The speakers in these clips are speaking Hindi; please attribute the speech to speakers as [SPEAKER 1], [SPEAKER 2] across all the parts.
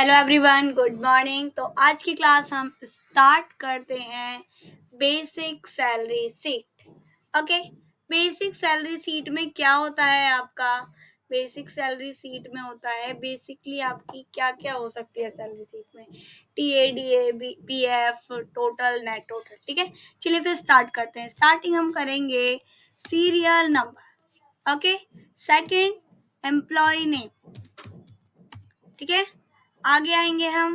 [SPEAKER 1] Hello everyone, good morning. तो आज की क्लास हम स्टार्ट करते हैं basic salary seat. Okay, basic salary seat में क्या होता है आपका? बेसिक सैलरी सीट में होता है बेसिकली आपकी क्या क्या हो सकती है सैलरी सीट में, TA, DA, PF, total, net total. ठीक है, चलिए फिर स्टार्ट करते हैं। स्टार्टिंग हम करेंगे serial number. Okay, second employ name. ठीक है, आगे आएंगे हम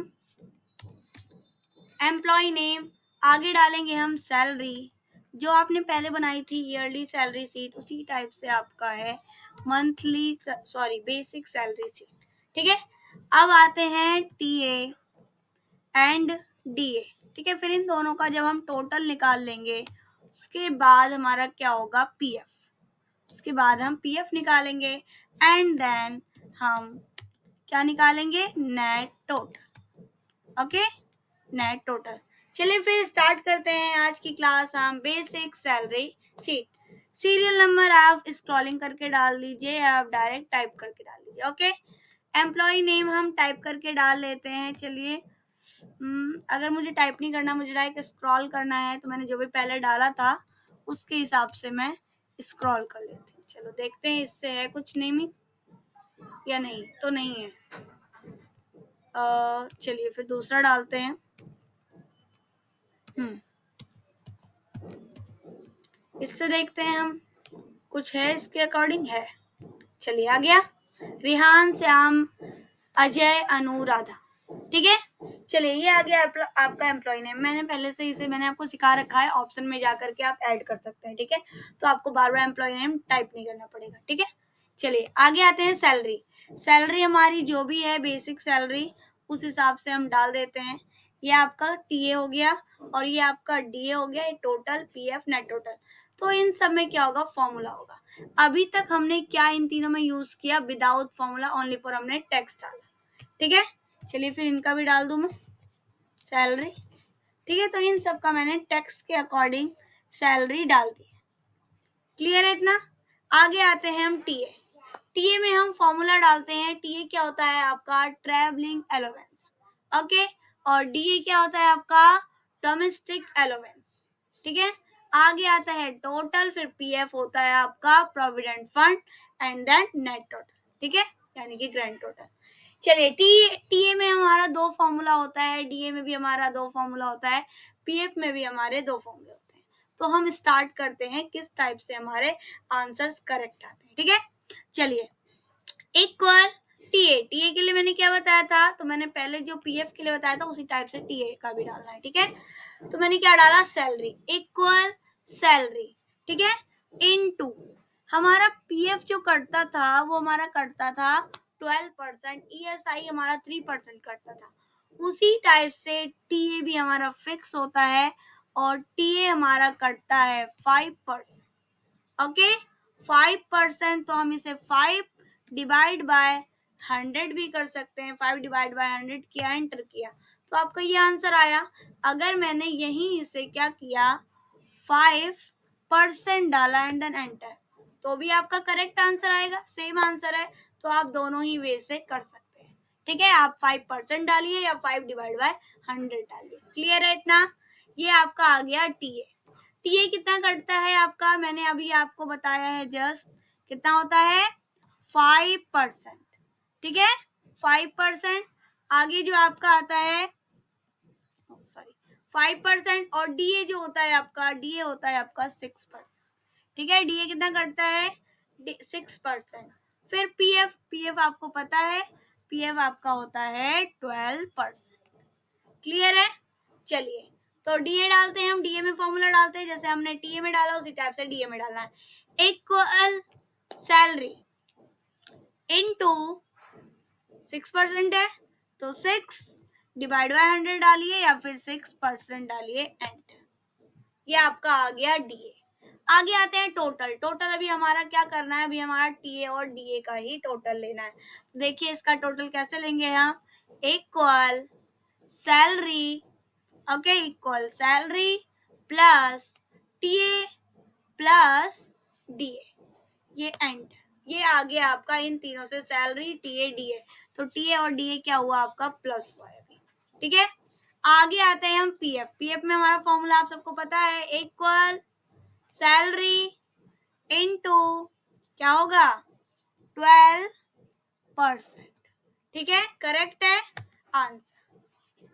[SPEAKER 1] एम्प्लॉय नेम, आगे डालेंगे हम सैलरी। जो आपने पहले बनाई थी ईयरली सैलरी सीट, उसी टाइप से आपका है मंथली बेसिक सैलरी सीट। ठीक है, अब आते हैं टीए एंड डीए। ठीक है, फिर इन दोनों का जब हम टोटल निकाल लेंगे उसके बाद हमारा क्या होगा? पीएफ। उसके बाद हम पीएफ निकालेंगे एंड देन हम क्या निकालेंगे? Net total. Okay, net total. चलिए फिर स्टार्ट करते हैं आज की क्लास। हम basic salary seat, serial number आप स्क्रॉलिंग करके डाल दीजिए या आप डायरेक्ट टाइप करके डाल दीजिए। ओके, एम्प्लॉय नेम हम टाइप करके डाल लेते हैं। चलिए, अगर मुझे टाइप नहीं करना, मुझे डायरेक्ट स्क्रॉल करना है, तो मैंने जो भी पहले डाला था उसके हिसाब से मैं स्क्रॉल कर लेती हूँ। चलो देखते हैं इससे है कुछ नेमिंग या नहीं। तो नहीं है। चलिए फिर दूसरा डालते हैं। इससे देखते हैं हम कुछ है इसके अकॉर्डिंग है। चलिए आ गया, रिहान, श्याम, अजय, अनुराधा। ठीक है, चलिए ये आ गया आपका एम्प्लॉय नेम। मैंने पहले से इसे मैंने आपको सिखा रखा है, ऑप्शन में जा करके आप ऐड कर सकते हैं। ठीक है, तो आपको बार बार एम्प्लॉय नेम टाइप नहीं करना पड़ेगा। ठीक है, चलिए आगे आते हैं सैलरी। सैलरी हमारी जो भी है बेसिक सैलरी, उस हिसाब से हम डाल देते हैं। ये आपका टीए हो गया और ये आपका डीए हो गया, ये टोटल, पीएफ, नेट टोटल। तो इन सब में क्या होगा? फॉर्मूला होगा। अभी तक हमने क्या इन तीनों में यूज किया? विदाउट फॉर्मूला, ओनली फॉर हमने टेक्स्ट डाला। ठीक है, चलिए फिर इनका भी डाल दूं मैं, सैलरी। ठीक है, तो इन सब का मैंने टेक्स्ट के अकॉर्डिंग सैलरी डाल दी। क्लियर है इतना? आगे आते हैं हम टीए। टीए में हम फॉर्मूला डालते हैं। टीए क्या होता है आपका? Travelling allowance. ओके, और डीए क्या होता है आपका? Domestic allowance. ठीक है, आगे आता है टोटल, फिर पीएफ होता है आपका provident fund and then net total. ठीक है, यानी कि ग्रैंड टोटल। चलिए, टीए में हमारा दो फॉर्मूला होता है, डीए में भी हमारा दो फॉर्मूला होता है, पीएफ में भी हमारे दो फॉर्मूले होते हैं। तो हम स्टार्ट करते हैं किस टाइप से हमारे आंसर्स करेक्ट आते हैं। ठीक है, चलिए, इक्वल टीए। टीए के लिए मैंने क्या बताया था? तो मैंने पहले जो पीएफ के लिए बताया था उसी टाइप से टीए का भी डालना है। ठीक है, तो मैंने क्या डाला? Salary equal salary. ठीक है, इनटू हमारा पीएफ जो कटता था वो हमारा कटता था 12%, ईएसआई हमारा 3% कटता था। उसी टाइप से टीए भी हमारा फिक्स होता है और टीए हमारा कटता है 5%। ओके, 5%, तो हम इसे 5 डिवाइड बाय 100 भी कर सकते हैं। 5 डिवाइड बाय 100 किया, एंटर किया, तो आपका ये आंसर आया। अगर मैंने यही इसे क्या किया? 5% डाला एंड देन एंटर, तो भी आपका करेक्ट आंसर आएगा। सेम आंसर है, तो आप दोनों ही वे से कर सकते हैं। ठीक है, आप 5% डालिए या 5 डिवाइड बाय 100 डालिए। क्लियर है इतना? ये आपका आ गया टीए। टीए कितना कटता है आपका? मैंने अभी आपको बताया है जस्ट, कितना होता है? 5%। ठीक है, 5%। आगे जो आपका आता है 5%, और डीए जो होता है आपका, डीए होता है आपका 6%। ठीक है, डीए कितना कटता है? 6%। फिर पीएफ, पीएफ आपको पता है, पीएफ आपका होता है 12%। क्लियर है? चलिए, तो डीए डालते हैं हम। डीए में फॉर्मूला डालते हैं, जैसे हमने टीए में डाला उसी टाइप से डीए में डालना है। इक्वल सैलरी इनटू 6% है, तो 6 डिवाइड बाय 100 डालिए या फिर 6% डालिए, एंटर। ये आपका आ गया डीए। आगे आते हैं टोटल। टोटल अभी हमारा क्या करना है? अभी हमारा टीए और डीए का ही टोटल लेना है। तो देखिए इसका टोटल कैसे लेंगे हम? Equal salary, okay, equal salary plus TA plus DA, ये एंटर। ये आ गया आपका इन तीनों से सैलरी, टीए, डीए। तो टीए और डीए क्या हुआ आपका प्लस हुआ है अभी, ठीक है। आगे आते हैं हम पीएफ। पीएफ में हमारा फॉर्मूला आप सबको पता है, इक्वल सैलरी इनटू क्या होगा 12%, ठीक है, करेक्ट है आंसर,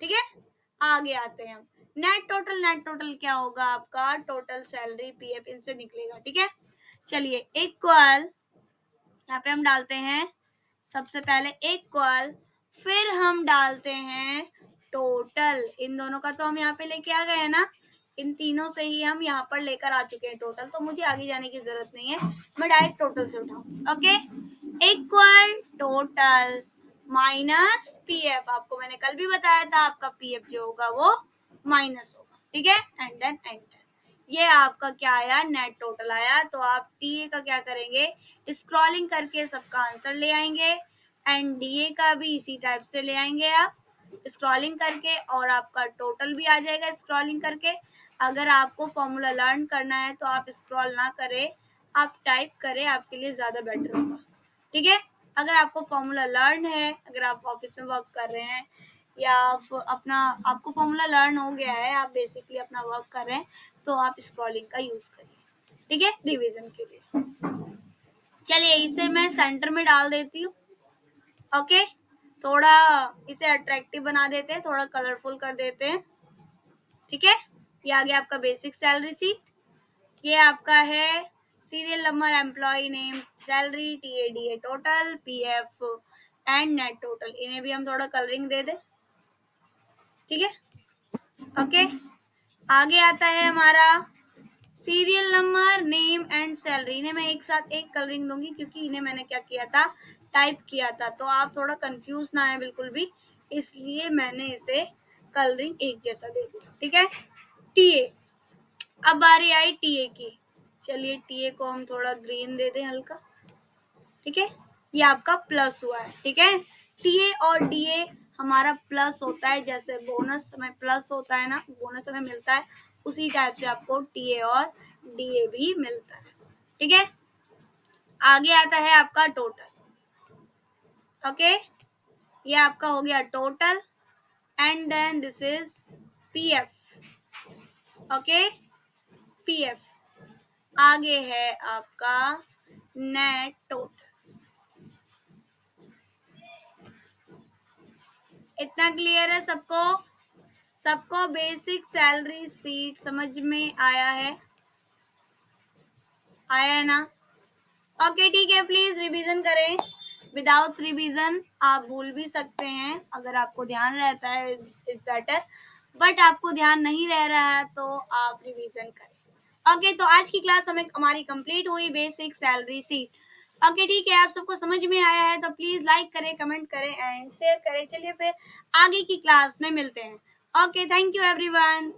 [SPEAKER 1] ठीक है। आगे आते हैं हम नेट टोटल। नेट टोटल क्या होगा आपका टोटल सैलरी पीएफ इनसे निकलेगा, ठीक है। चलिए इक्वल, यहाँ पे हम डालते हैं सबसे पहले इक्वल, फिर हम डालते हैं टोटल। इन दोनों का तो हम यहाँ पे लेके आ गए हैं ना, इन तीनों से ही हम यहाँ पर लेकर आ चुके हैं टोटल, तो मुझे आगे जाने की जरूरत नहीं है, मैं डायरेक्ट टोटल से उठाऊं। Okay, equal total minus PF. आपको मैंने कल भी बताया था आपका पीएफ जो होगा वो माइनस होगा, ठीक है, एंड देन एंटर। ये आपका क्या आया नेट टोटल आया। तो आप टीए का क्या करेंगे, स्क्रॉलिंग करके सबका आंसर ले आएंगे, एंड डीए का भी इसी टाइप से ले आएंगे आप स्क्रॉलिंग करके, और आपका टोटल भी आ जाएगा स्क्रॉलिंग करके। अगर आपको फॉर्मूला लर्न करना है तो आप स्क्रॉल ना करें, आप टाइप करें, आपके लिए ज़्यादा बेटर होगा, ठीक है। अगर आपको फॉर्मूला लर्न है, अगर आप ऑफिस में वर्क कर रहे हैं या अपना आपको फॉर्मूला लर्न हो गया है, आप बेसिकली अपना वर्क कर रहे हैं, तो आप स्क्रॉलिंग का यूज़ करिए, ठीक है, रिवीजन के लिए। चलिए इसे मैं सेंटर में डाल देती हूँ। ओके, थोड़ा इसे अट्रैक्टिव बना देते हैं, थोड़ा कलरफुल कर देते हैं, ठीक है। ये आ गया आपका बेसिक सैलरी शीट। ये आपका है serial number, employ name, salary, TA DA total, PF and net total. इन्हें भी हम थोड़ा कलरिंग दे दें, ठीक है। ओके, आगे आता है हमारा serial number, name and salary. इन्हें मैं एक साथ एक कलरिंग दूंगी क्योंकि इन्हें मैंने क्या किया था, टाइप किया था, तो आप थोड़ा कंफ्यूज ना है बिल्कुल भी, इसलिए मैंने इसे कलरिंग एक जैसा दे दिया, ठीक है। टीए, अब बारी आई टीए की। चलिए टीए को हम थोड़ा ग्रीन दे दें हल्का, ठीक है। ये आपका प्लस हुआ है, ठीक है। टीए और डीए हमारा प्लस होता है, जैसे बोनस हमें प्लस होता है ना, बोनस हमें मिलता है, उसी टाइप से आपको टीए और डीए भी मिलता है, ठीक है। आगे आता है आपका टोटल। ओके, ये आपका हो गया total, and then this is PF. Okay, PF आगे है आपका नेट टोटल। इतना क्लियर है सबको? सबको बेसिक सैलरी शीट समझ में आया है? आया है ना? ओके ठीक है, प्लीज रिवीजन करें। विदाउट रिवीजन आप भूल भी सकते हैं, अगर आपको ध्यान रहता है इज बेटर, बट आपको ध्यान नहीं रह रहा है तो आप रिवीजन करें। ओके, तो आज की क्लास हमारी कंप्लीट हुई, बेसिक सैलरी शीट। ओके ठीक है, आप सबको समझ में आया है तो प्लीज लाइक करें, कमेंट करें एंड शेयर करें। चलिए फिर आगे की क्लास में मिलते हैं। Okay, thank you everyone.